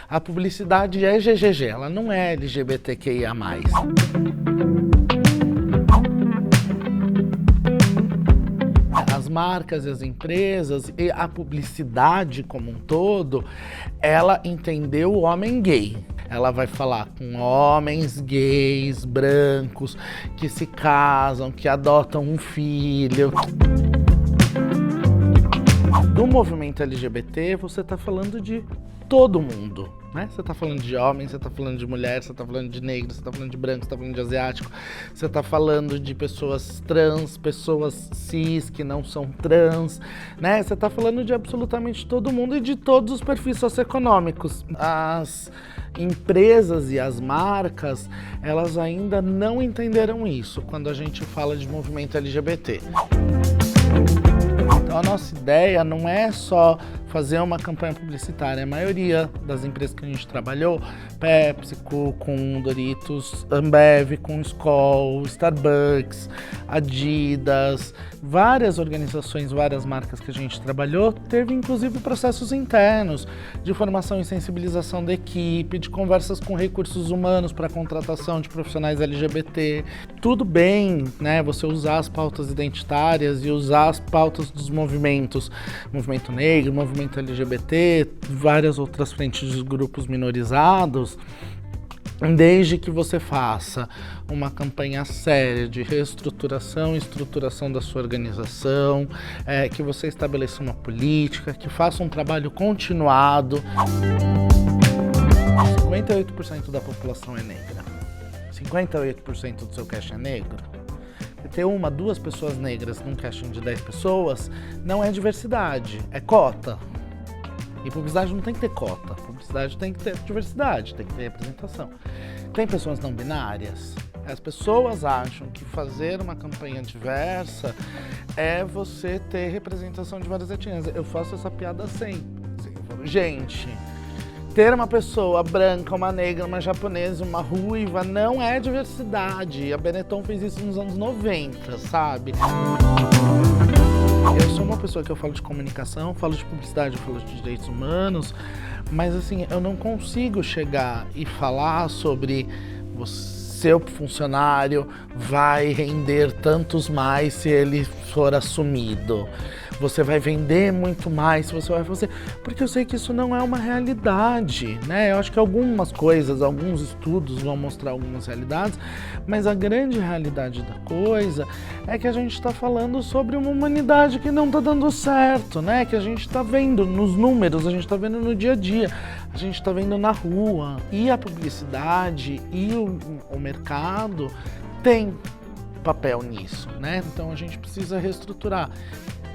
A publicidade é GGG, ela não é LGBTQIA+. As marcas e as empresas e a publicidade como um todo, ela entendeu o homem gay. Ela vai falar com homens gays, brancos, que se casam, que adotam um filho. Do movimento LGBT, você está falando de todo mundo, né? Você está falando de homem, você está falando de mulher, você está falando de negro, você está falando de branco, você está falando de asiático, você está falando de pessoas trans, pessoas cis que não são trans, né? Você está falando de absolutamente todo mundo e de todos os perfis socioeconômicos. As empresas e as marcas, elas ainda não entenderam isso quando a gente fala de movimento LGBT. Então a nossa ideia não é só fazer uma campanha publicitária. A maioria das empresas que a gente trabalhou, PepsiCo com Doritos, Ambev com Skol, Starbucks, Adidas, várias organizações, várias marcas que a gente trabalhou, teve inclusive processos internos de formação e sensibilização da equipe, de conversas com recursos humanos para contratação de profissionais LGBT. Tudo bem, né, você usar as pautas identitárias e usar as pautas dos movimentos, movimento negro, movimento LGBT, várias outras frentes de grupos minorizados, desde que você faça uma campanha séria de reestruturação e estruturação da sua organização, que você estabeleça uma política, que faça um trabalho continuado. 58% da população é negra, 58% do seu cast é negro. Ter uma, duas pessoas negras num casting de 10 pessoas não é diversidade, é cota. E publicidade não tem que ter cota, publicidade tem que ter diversidade, tem que ter representação. Tem pessoas não binárias. As pessoas acham que fazer uma campanha diversa é você ter representação de várias etnias. Eu faço essa piada sempre. Eu falo, gente, ter uma pessoa branca, uma negra, uma japonesa, uma ruiva não é diversidade. A Benetton fez isso nos anos 90, sabe? Eu sou uma pessoa que eu falo de comunicação, falo de publicidade, eu falo de direitos humanos, mas assim, eu não consigo chegar e falar sobre seu funcionário vai render tantos mais se ele for assumido. Você vai vender muito mais se você vai fazer, porque eu sei que isso não é uma realidade, né? Eu acho que algumas coisas, alguns estudos vão mostrar algumas realidades, mas a grande realidade da coisa é que a gente está falando sobre uma humanidade que não está dando certo, né? Que a gente está vendo nos números, a gente está vendo no dia a dia, a gente está vendo na rua. E a publicidade e o mercado tem papel nisso, né? Então a gente precisa reestruturar.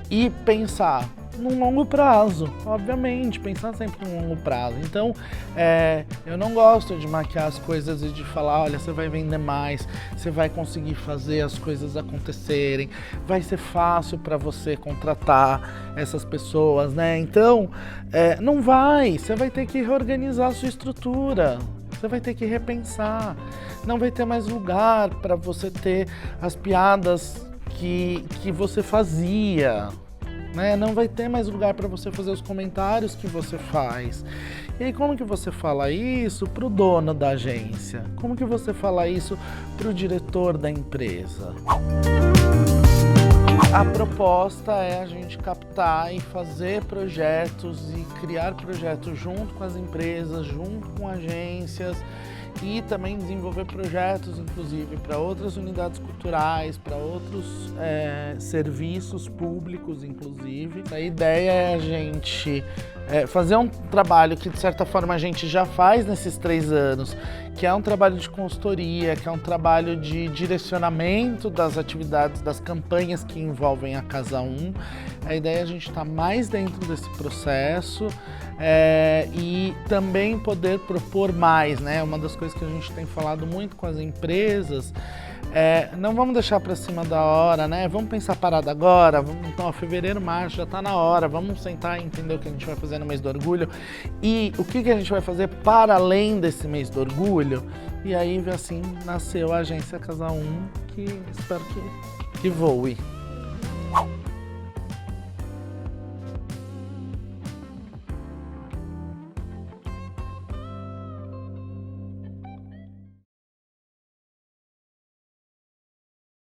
E pensar num longo prazo, obviamente, pensar sempre num longo prazo. Então, eu não gosto de maquiar as coisas e de falar, olha, você vai vender mais, você vai conseguir fazer as coisas acontecerem, vai ser fácil para você contratar essas pessoas, né? Então, não vai, você vai ter que reorganizar a sua estrutura. Você vai ter que repensar, não vai ter mais lugar para você ter as piadas que você fazia, né? Não vai ter mais lugar para você fazer os comentários que você faz. E aí como que você fala isso para o dono da agência? Como que você fala isso para o diretor da empresa? A proposta é a gente captar e fazer projetos e criar projetos junto com as empresas, junto com agências, e também desenvolver projetos, inclusive, para outras unidades culturais, para outros serviços públicos, inclusive. A ideia é a gente fazer um trabalho que, de certa forma, a gente já faz nesses 3 anos, que é um trabalho de consultoria, que é um trabalho de direcionamento das atividades, das campanhas que envolvem a Casa 1. A ideia é a gente estar mais dentro desse processo e também poder propor mais, né? Uma das coisas que a gente tem falado muito com as empresas não vamos deixar para cima da hora, né? Vamos pensar parado agora, então, fevereiro, março, já está na hora, vamos sentar e entender o que a gente vai fazer no mês do orgulho e o que a gente vai fazer para além desse mês do orgulho. E aí, assim, nasceu a agência Casa 1, que espero que voe.